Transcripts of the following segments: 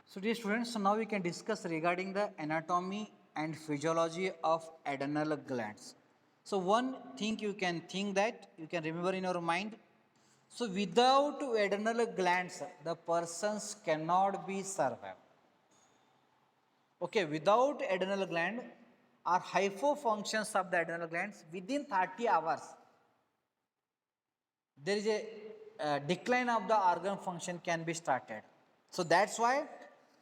So dear students, so now we can discuss regarding the anatomy and physiology of adrenal glands. So one thing you can think that you can remember in your mind. So without adrenal glands, the persons cannot be survive. Okay, without adrenal gland or hypofunctions of the adrenal glands within 30 hours, there is a decline of the organ function can be started. So that's why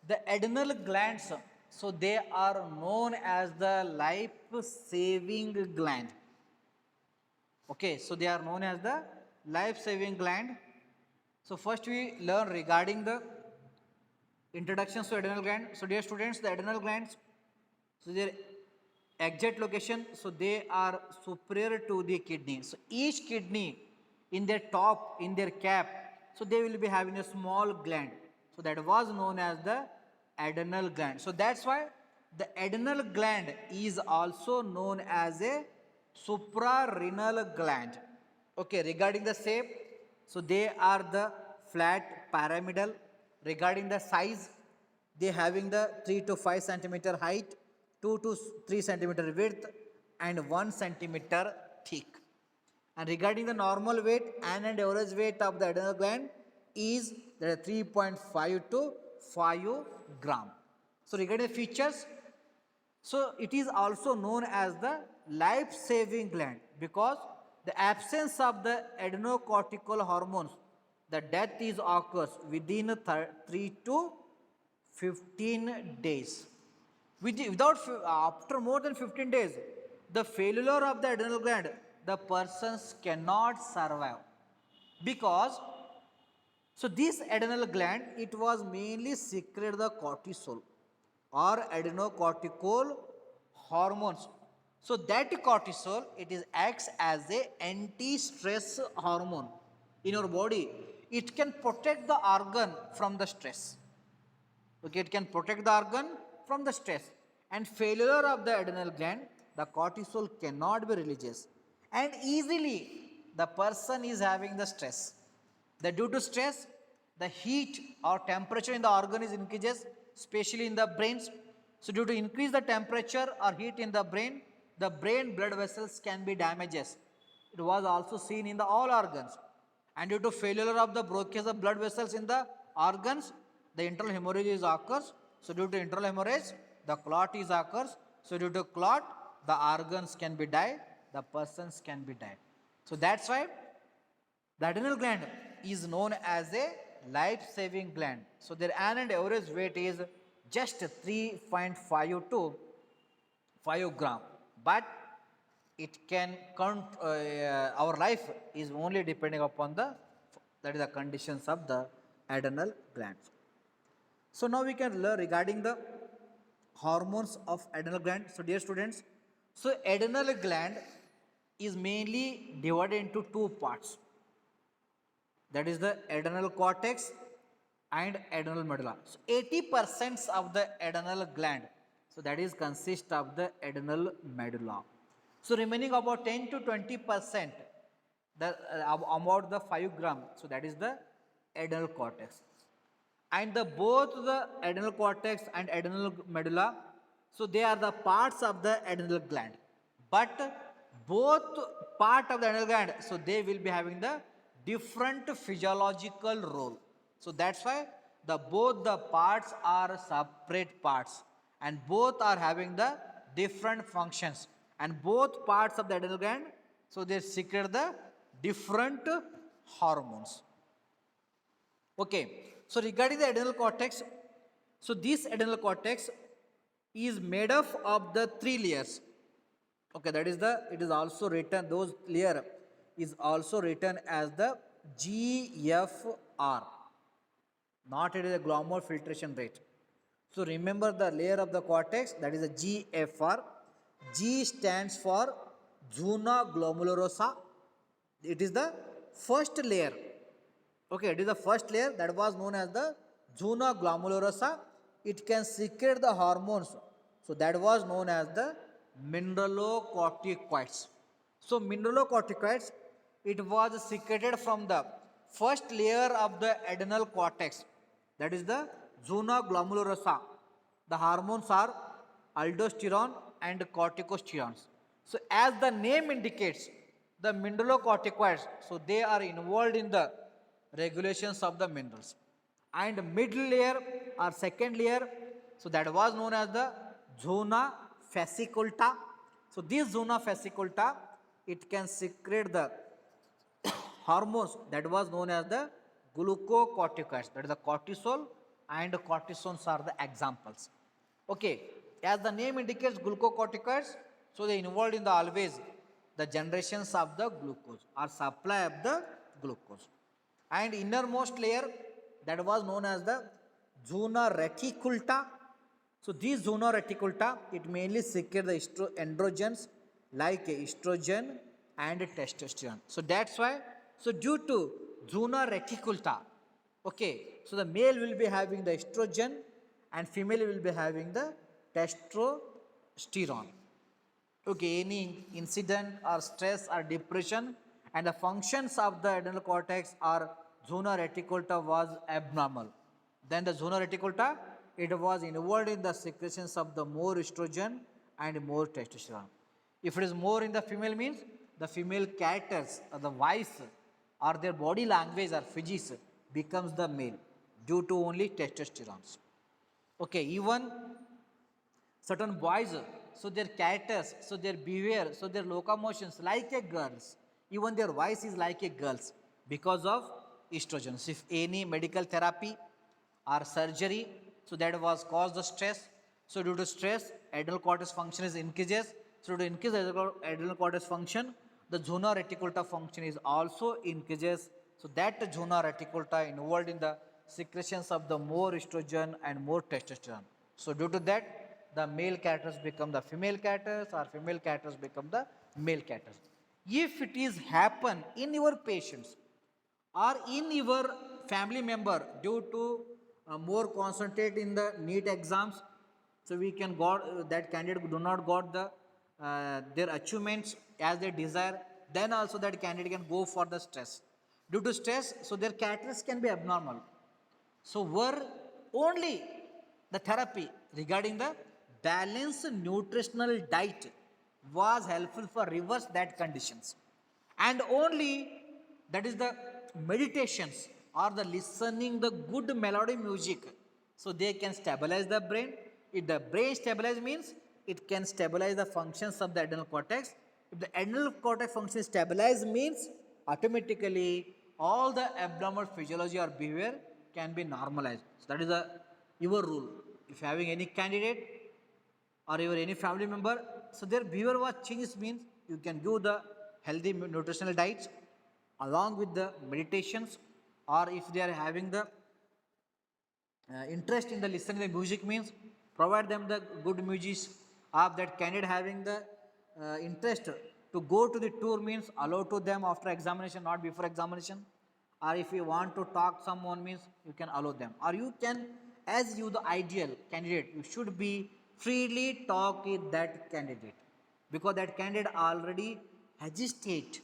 the adrenal glands, so they are known as the life saving gland. Okay, so they are known as the life saving gland. So first we learn regarding the introductions to adrenal gland. So dear students, the adrenal glands, so their exact location, so they are superior to the kidney. So each kidney in their top, in their cap, so they will be having a small gland. So that was known as the adrenal gland. So that's why the adrenal gland is also known as a suprarenal gland. Okay, regarding the shape, so they are the flat pyramidal. Regarding the size, they having the 3 to 5 centimeter height, 2 to 3 centimeter width, and 1 centimeter thick. And regarding the normal weight and average weight of the adrenal gland is 3.5 to 5 gram. So regarding the features, so it is also known as the life-saving gland because the absence of the adrenocortical hormones, the death is occurs within 3 to 15 days. Without after more than 15 days, the failure of the adrenal gland, the persons cannot survive because so this adrenal gland, it was mainly secrete the cortisol or adrenocortical hormones. So that cortisol, it is acts as a anti-stress hormone in your body. It can protect the organ from the stress. Okay, it can protect the organ from the stress. And failure of the adrenal gland, the cortisol cannot be released. And easily the person is having the stress. The due to stress, the heat or temperature in the organ is increases, especially in the brains. So due to increase the temperature or heat in the brain blood vessels can be damages. It was also seen in the all organs. And due to failure of the blockage of blood vessels in the organs, the internal hemorrhage is occurs. So due to internal hemorrhage, the clot is occurs. So due to clot, the organs can be died, the persons can be died. So that's why the adrenal gland is known as a life-saving gland. So their annual average weight is just 3.5 to 5 gram. But it can count, our life is only depending upon the, that is the conditions of the adrenal glands. So now we can learn regarding the hormones of adrenal gland. So dear students, so adrenal gland is mainly divided into two parts. That is the adrenal cortex and adrenal medulla. So 80% of the adrenal gland, so that is consist of the adrenal medulla. So remaining about 10 to 20%, the about the 5 gram, so that is the adrenal cortex. And the both the adrenal cortex and adrenal medulla, so they are the parts of the adrenal gland. But both part of the adrenal gland, so they will be having the different physiological role. So that's why the both the parts are separate parts and both are having the different functions and both parts of the adrenal gland, so they secrete the different hormones. Okay, so regarding the adrenal cortex, so this adrenal cortex is made up of the three layers. Okay, that is the, it is also written, those layer is also written as the GFR, not it is a glomerular filtration rate. So remember the layer of the cortex, that is the GFR. G stands for zona glomerulosa. It is the first layer. Okay, it is the first layer that was known as the zona glomerulosa. It can secrete the hormones. So that was known as the mineralocorticoids. So mineralocorticoids, it was secreted from the first layer of the adrenal cortex. That is the zona glomerulosa. The hormones are aldosterone and corticosteroids. So as the name indicates, the mineralocorticoids, so they are involved in the regulations of the minerals. And middle layer or second layer, so that was known as the zona fasciculata. So this zona fasciculata, it can secrete the hormones that was known as the glucocorticoids, that is the cortisol and cortisones are the examples. Okay, as the name indicates glucocorticoids, so they involved in the always the generations of the glucose or supply of the glucose. And innermost layer that was known as the zona reticulata. So these zona reticulata, it mainly secrete the androgens like estrogen and testosterone. So that's why, so due to zona reticulata, okay, so the male will be having the estrogen and female will be having the testosterone. Okay, any incident or stress or depression and the functions of the adrenal cortex or zona reticulata was abnormal. Then the zona reticulata, it was involved in the secretions of the more estrogen and more testosterone. If it is more in the female means the female characters or the voice or their body language or physics becomes the male due to only testosterone. Okay, even certain boys, so their characters, so their behavior, so their locomotions like a girl's, even their voice is like a girl's because of estrogens. If any medical therapy or surgery, so that was caused the stress. So due to stress, adrenal cortex function is increases. So to increase adrenal cortex function, the zona reticulata function is also increases. So that zona reticulata involved in the secretions of the more estrogen and more testosterone. So due to that, the male characters become the female characters or female characters become the male characters. If it is happen in your patients or in your family member due to more concentrate in the NEET exams, so we can got that candidate do not got the their achievements as they desire, then also that candidate can go for the stress. Due to stress, so their characters can be abnormal. So were only the therapy regarding the balanced nutritional diet was helpful for reverse that conditions. And only that is the meditations or the listening the good melody music. So they can stabilize the brain. If the brain stabilize means it can stabilize the functions of the adrenal cortex. If the adrenal cortex function stabilize means automatically all the abnormal physiology or behavior can be normalized. So that is your rule. If you having any candidate or your any family member, so their behavior was changed means you can give the healthy nutritional diets along with the meditations, or if they are having the interest in the listening the music means provide them the good music of that candidate having the interest to go to the tour means allow to them after examination not before examination, or if you want to talk someone means you can allow them, or you can as you the ideal candidate you should be freely talk with that candidate because that candidate already hesitate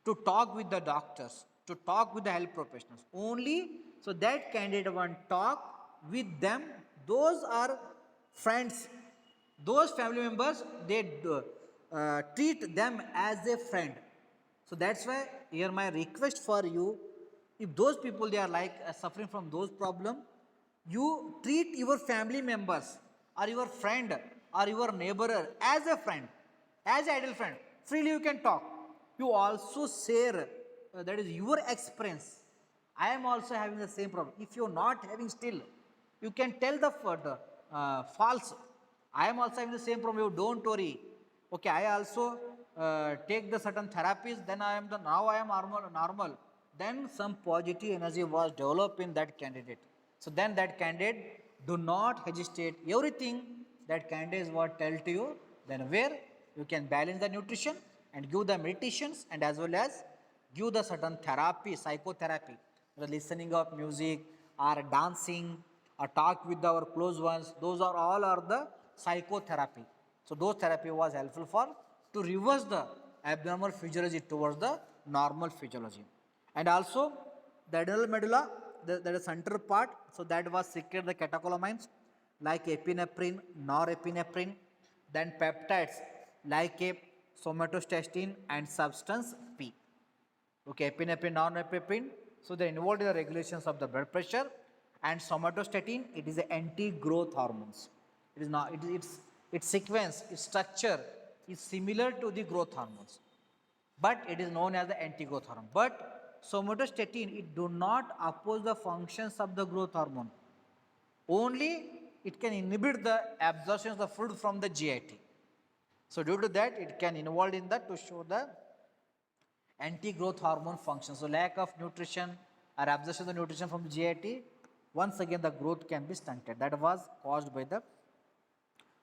to talk with the doctors, to talk with the health professionals. Only so that candidate want talk with them. Those are friends. Those family members, they treat them as a friend. So that's why here my request for you, if those people they are like suffering from those problem, you treat your family members or your friend or your neighbor as a friend, as an ideal friend. Freely you can talk. You also share that is your experience. I am also having the same problem. If you are not having still, you can tell the false. I am also having the same problem. You don't worry. Okay, I also take the certain therapies. Then I am the now I am normal. Then some positive energy was developed in that candidate. So then that candidate do not hesitate. Everything that candidate is what tell to you. Then where you can balance the nutrition and give the meditations and as well as give the certain therapy, psychotherapy, the listening of music or dancing or talk with our close ones. Those are all are the psychotherapy. So those therapy was helpful for to reverse the abnormal physiology towards the normal physiology. And also the adrenal medulla, the center part, so that was secreted the catecholamines like epinephrine, norepinephrine, then peptides like a somatostatin and substance P. Okay, epinephrine, norepinephrine, so they're involved in the regulations of the blood pressure, and somatostatin, it is an anti-growth hormones. It is not, its sequence, its structure is similar to the growth hormones, but it is known as the anti-growth hormone. But somatostatin, it do not oppose the functions of the growth hormone. Only it can inhibit the absorption of the food from the GIT. So due to that, it can involve in that to show the anti-growth hormone function. So lack of nutrition or absorption of the nutrition from the GIT, once again the growth can be stunted. That was caused by the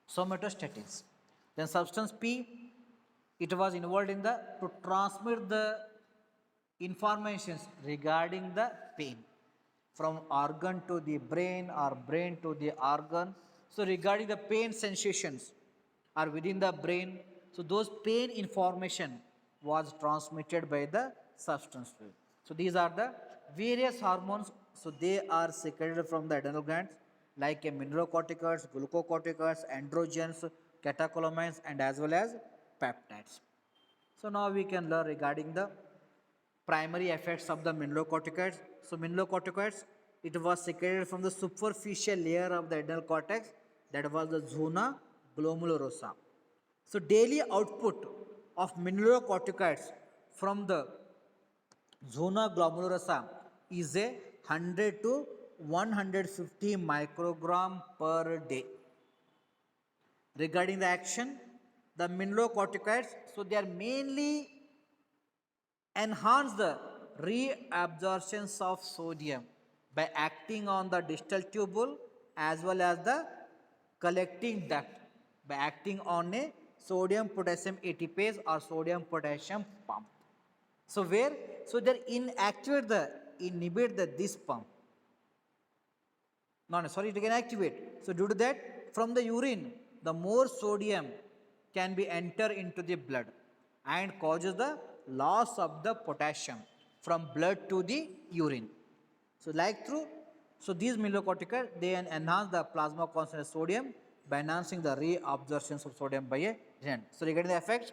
somatostatins. Then substance P, it was involved in the to transmit the informations regarding the pain from organ to the brain or brain to the organ. So regarding the pain sensations are within the brain, so those pain information was transmitted by the substance P. So these are the various hormones. So they are secreted from the adrenal glands like a mineralocorticoids, glucocorticoids, androgens, catecholamines, and as well as peptides. So now we can learn regarding the primary effects of the mineralocorticoids. So mineralocorticoids, it was secreted from the superficial layer of the adrenal cortex, that was the zona glomerulosa. So daily output of mineralocorticoids from the zona glomerulosa is a 100 to 150 microgram per day. Regarding the action, the mineralocorticoids, so they are mainly enhance the reabsorptions of sodium by acting on the distal tubule as well as the collecting duct by acting on a sodium potassium ATPase or sodium potassium pump. So where? So they inactivate the inhibit the this pump. No, sorry, it can activate. So due to that, from the urine, the more sodium can be enter into the blood and causes the loss of the potassium from blood to the urine. So like through, so these mineralocorticoids, they enhance the plasma concentration of sodium by enhancing the reabsorption of sodium by a gland. So regarding the effects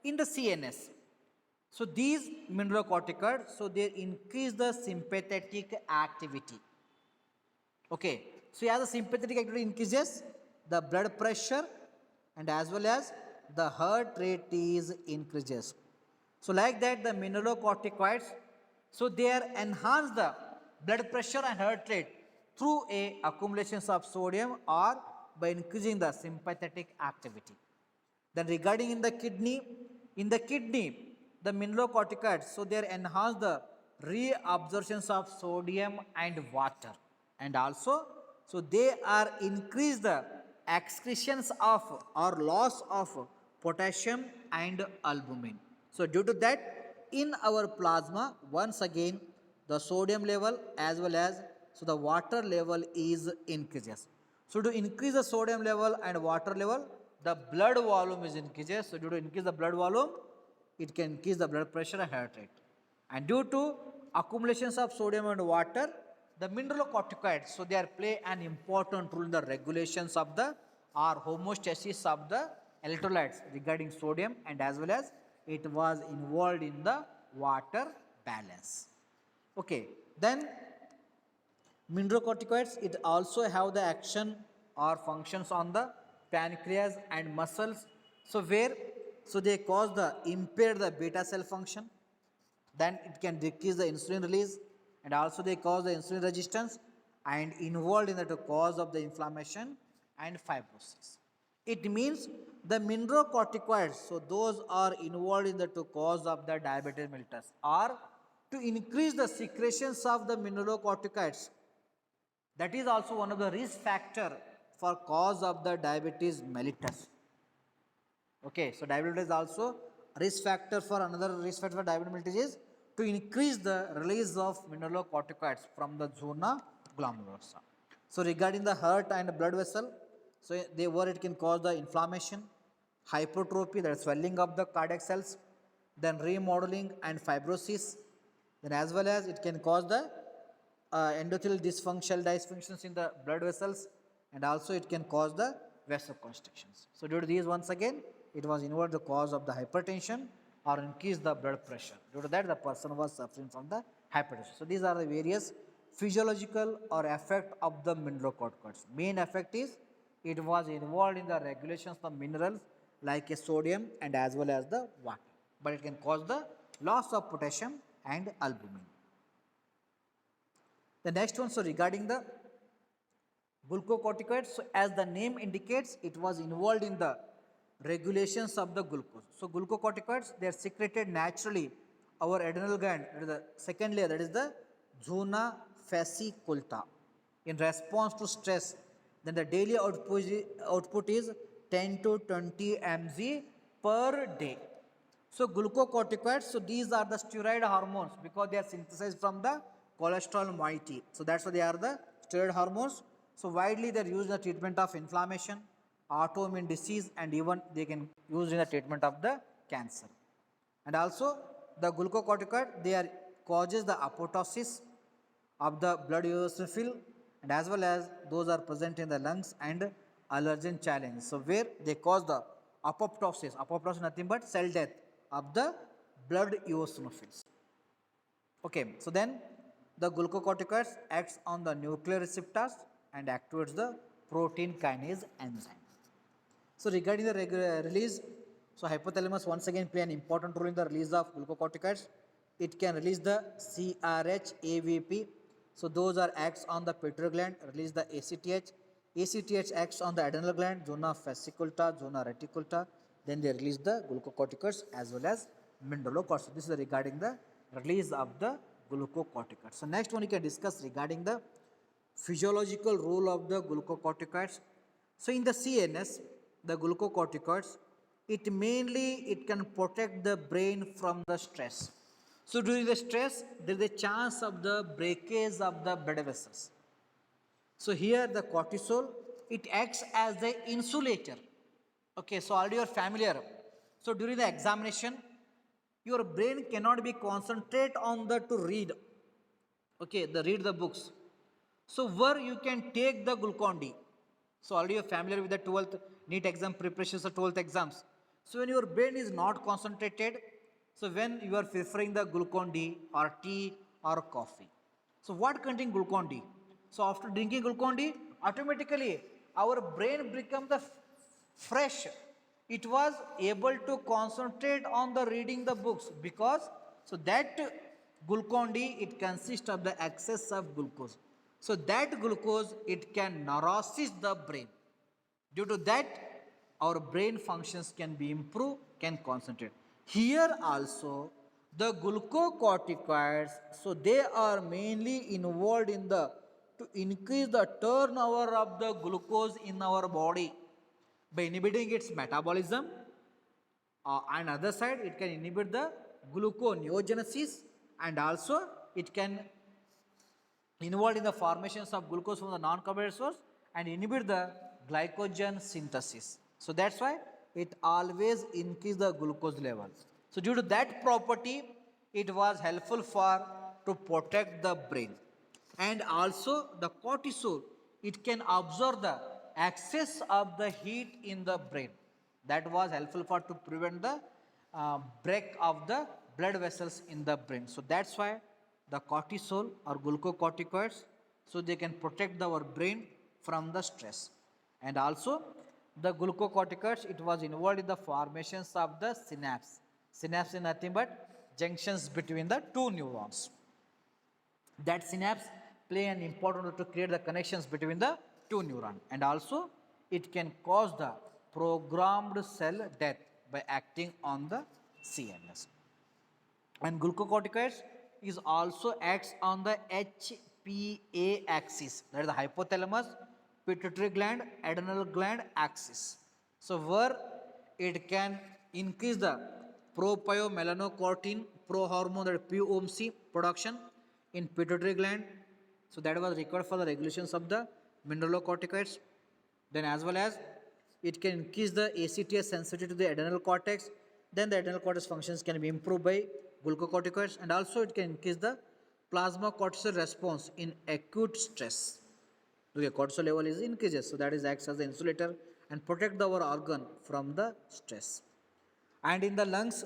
in the CNS, so these mineralocorticoids, so they increase the sympathetic activity. Okay, so as the sympathetic activity increases, the blood pressure and as well as the heart rate is increases. So like that, the mineralocorticoids, so they are enhance the blood pressure and heart rate through a accumulations of sodium or by increasing the sympathetic activity. Then regarding in the kidney, the mineralocorticoids, so they are enhance the reabsorptions of sodium and water, and also so they are increase the excretions of or loss of potassium and albumin. So due to that, in our plasma, once again the sodium level as well as so the water level is increases. So to increase the sodium level and water level, the blood volume is increases. So due to increase the blood volume, it can increase the blood pressure and heart rate. And due to accumulations of sodium and water, the mineralocorticoids, so they are play an important role in the regulations of the or homeostasis of the electrolytes regarding sodium, and as well as it was involved in the water balance. Okay, then mineralocorticoids, it also have the action or functions on the pancreas and muscles. So where? So they cause the impair the beta cell function, then it can decrease the insulin release, and also they cause the insulin resistance and involved in the cause of the inflammation and fibrosis. It means the mineralocorticoids, so those are involved in the cause of the diabetes mellitus or to increase the secretions of the mineralocorticoids. That is also one of the risk factor for cause of the diabetes mellitus. Okay, so diabetes is also risk factor for another risk factor for diabetes mellitus is to increase the release of mineralocorticoids from the zona glomerulosa. So regarding the heart and blood vessel, so they were it can cause the inflammation, hypertrophy, that is swelling of the cardiac cells, then remodeling and fibrosis, then as well as it can cause the endothelial dysfunctions in the blood vessels, and also it can cause the vasoconstrictions. So due to these, once again, it was involved the cause of the hypertension or increase the blood pressure. Due to that, the person was suffering from the hypertension. So these are the various physiological or effect of the mineralocorticoids. Main effect is it was involved in the regulations of minerals like a sodium and as well as the water, but it can cause the loss of potassium and albumin. The next one, so regarding the glucocorticoids, so as the name indicates, it was involved in the regulations of the glucose. So glucocorticoids, they are secreted naturally our adrenal gland, that is the second layer, that is the zona fasciculata, in response to stress. Then the daily output is 10 to 20 mg per day. So glucocorticoids, so these are the steroid hormones because they are synthesized from the cholesterol moiety. So that's why they are the steroid hormones. So widely they are used in the treatment of inflammation, autoimmune disease, and even they can use in the treatment of the cancer. And also the glucocorticoid, they are causes the apoptosis of the blood eosinophil, and as well as those are present in the lungs and allergen challenge. So where they cause the apoptosis, apoptosis nothing but cell death of the blood eosinophils. Okay, so then the glucocorticoids acts on the nuclear receptors and activates the protein kinase enzyme. So regarding the release, so hypothalamus once again play an important role in the release of glucocorticoids. It can release the CRH, AVP. So those are acts on the pituitary gland, release the ACTH. ACTH acts on the adrenal gland, zona fasciculata, zona reticulata. Then they release the glucocorticoids as well as mineralocorticoids. This is regarding the release of the glucocorticoids. So next one we can discuss regarding the physiological role of the glucocorticoids. So in the CNS, the glucocorticoids, it can protect the brain from the stress. So during the stress, there is a chance of the breakage of the blood vessels. So here the cortisol, it acts as the insulator. Okay, so already you are familiar. So during the examination, your brain cannot be concentrate on the to read. Okay, read the books. So where you can take the Glucon-D. So already you are familiar with the 12th NEET exam preparations or 12th exams. So when your brain is not concentrated, so when you are preferring the Glucon-D or tea or coffee. So what contain Glucon-D? So after drinking Glucon-D, automatically our brain becomes the fresh. It was able to concentrate on the reading the books because so that Glucon-D, it consists of the excess of glucose. So that glucose, it can nourishes the brain. Due to that, our brain functions can be improved, can concentrate. Here also, the glucocorticoids, so they are mainly involved in the to increase the turnover of the glucose in our body by inhibiting its metabolism. On other side, it can inhibit the gluconeogenesis, and also it can involved in the formations of glucose from the non-carbohydrate source and inhibit the glycogen synthesis. So that's why it always increase the glucose levels. So due to that property, it was helpful for to protect the brain. And also the cortisol, it can absorb the excess of the heat in the brain. That was helpful for to prevent the break of the blood vessels in the brain. So that's why the cortisol or glucocorticoids, so they can protect our brain from the stress. And also the glucocorticoids, it was involved in the formations of the synapse. Synapse is nothing but junctions between the two neurons. That synapse play an important role to create the connections between the two neurons, and also it can cause the programmed cell death by acting on the CNS. And glucocorticoids is also acts on the HPA axis, that is the hypothalamus, pituitary gland, adrenal gland axis. So where it can increase the propionmelanocortin prohormone, that POMC production in pituitary gland. So that was required for the regulations of the mineralocorticoids. Then as well as it can increase the ACTH sensitivity to the adrenal cortex. Then the adrenal cortex functions can be improved by glucocorticoids, and also it can increase the plasma cortisol response in acute stress. Okay, cortisol level is increases, so that is acts as the insulator and protect our organ from the stress. And in the lungs,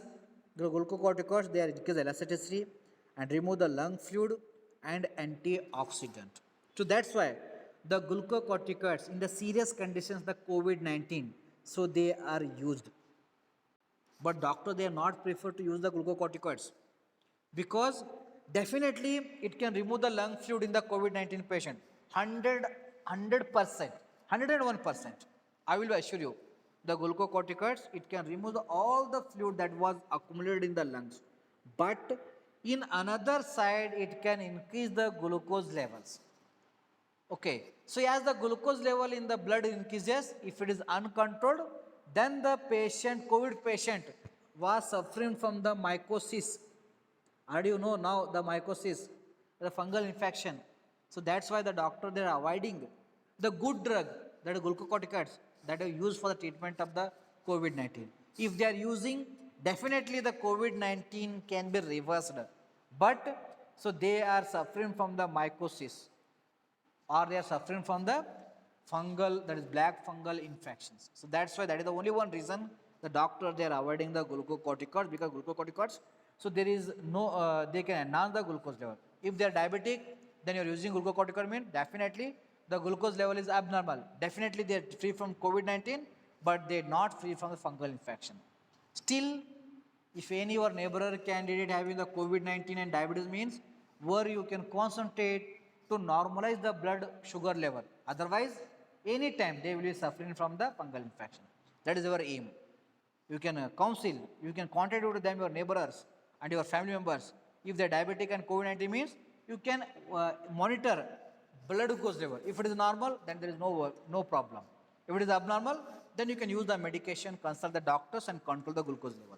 the glucocorticoids they are increase elasticity and remove the lung fluid and antioxidant. So that's why the glucocorticoids in the serious conditions, the COVID-19, so they are used. But doctor they are not prefer to use the glucocorticoids because definitely it can remove the lung fluid in the COVID-19 patient. 100%, 101%. I will assure you, the glucocorticoids, it can remove all the fluid that was accumulated in the lungs. But in another side, it can increase the glucose levels. Okay, so as the glucose level in the blood increases, if it is uncontrolled, then the patient, COVID patient, was suffering from the mycosis. How do you know now the mycosis, the fungal infection? So that's why the doctor they are avoiding the good drug, that are glucocorticoids, that are used for the treatment of the COVID-19. If they are using, definitely the COVID-19 can be reversed. But so they are suffering from the mycosis, or they are suffering from the fungal, that is black fungal infections. So that's why that is the only one reason the doctor they are avoiding the glucocorticoids, because glucocorticoids, so there is no, they can enhance the glucose level. If they are diabetic, then you are using glucocorticoid mean definitely the glucose level is abnormal. Definitely they are free from COVID-19, but they are not free from the fungal infection. Still, if any your neighbor candidate having the COVID-19 and diabetes means, where you can concentrate to normalize the blood sugar level. Otherwise, anytime they will be suffering from the fungal infection. That is our aim. You can counsel, you can contribute to them, your neighbors and your family members. If they are diabetic and COVID-19 means, you can monitor blood glucose level. If it is normal, then there is no problem. If it is abnormal, then you can use the medication, consult the doctors and control the glucose level.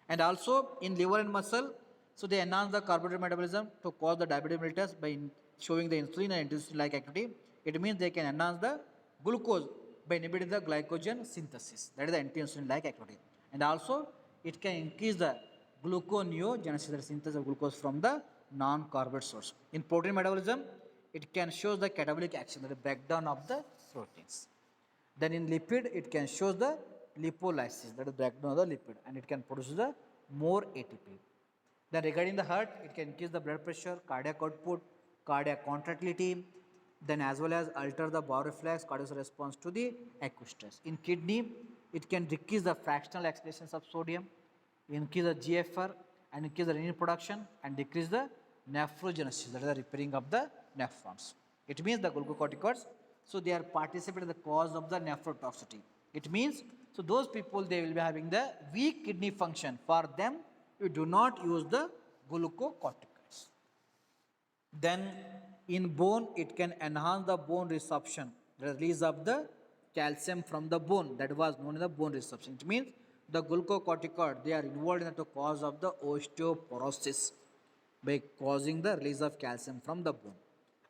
And also in liver and muscle, so they enhance the carbohydrate metabolism to cause the diabetes mellitus by showing the insulin and insulin-like activity. It means they can enhance the glucose by inhibiting the glycogen synthesis. That is the anti-insulin-like activity. And also it can increase the gluconeogenesis, the synthesis of glucose from the non-carbohydrate source. In protein metabolism, it can show the catabolic action, the breakdown of the proteins. Then in lipid, it can show the lipolysis, that is breakdown of the lipid, and it can produce the more ATP. Then regarding the heart, it can increase the blood pressure, cardiac output, cardiac contractility, then as well as alter the bioreflex, cardiac response to the acute stress. In kidney, it can decrease the fractional excretions of sodium, increase the GFR, and increase the renal production, and decrease the nephrogenesis, that is the repairing of the nephrons. It means the glucocorticoids, so they are participating in the cause of the nephrotoxicity. It means, so those people they will be having the weak kidney function. For them, you do not use the glucocorticoids. Then in bone, it can enhance the bone resorption, the release of the calcium from the bone, that was known as the bone resorption. It means the glucocorticoid, they are involved in the cause of the osteoporosis by causing the release of calcium from the bone.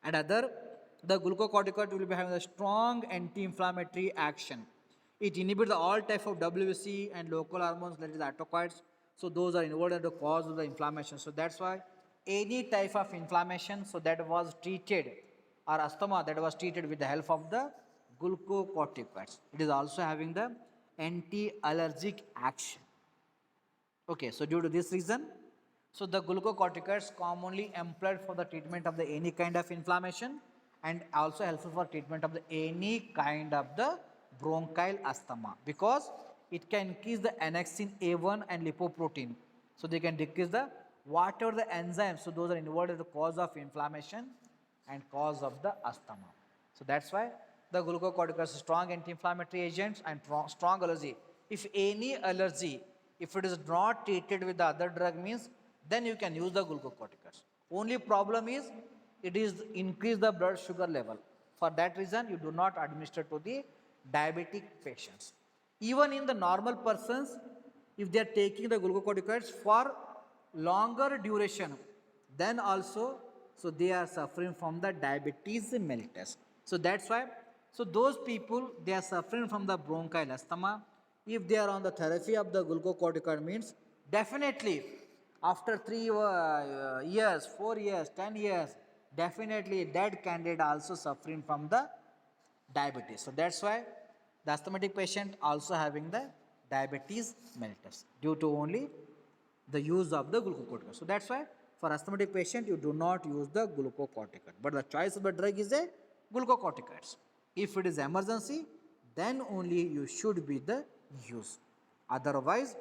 And the glucocorticoid will be having a strong anti-inflammatory action. It inhibits all type of WBC and local hormones, that is autocoids. So those are involved in the cause of the inflammation. So that's why any type of inflammation, so that was treated, or asthma that was treated with the help of the glucocorticoids. It is also having the anti-allergic action. Okay, so due to this reason, so the glucocorticoids commonly employed for the treatment of the any kind of inflammation and also helpful for treatment of the any kind of the bronchial asthma, because it can increase the annexin A1 and lipoprotein. So they can decrease the whatever the enzymes, so those are involved in the cause of inflammation and cause of the asthma. So that's why the glucocorticoids are strong anti-inflammatory agents and strong allergy. If any allergy, if it is not treated with the other drug means, then you can use the glucocorticoids. Only problem is it is increase the blood sugar level. For that reason, you do not administer to the diabetic patients. Even in the normal persons, if they are taking the glucocorticoids for longer duration, then also, so they are suffering from the diabetes mellitus. So that's why, so those people, they are suffering from the bronchial asthma. If they are on the therapy of the glucocorticoid means, definitely after 3 years, 4 years, 10 years, definitely that candidate also suffering from the diabetes. So that's why the asthmatic patient also having the diabetes mellitus due to only the use of the glucocorticoid. So that's why for asthmatic patient you do not use the glucocorticoid, but the choice of the drug is a glucocorticoids. If it is emergency, then only you should be the use. Otherwise,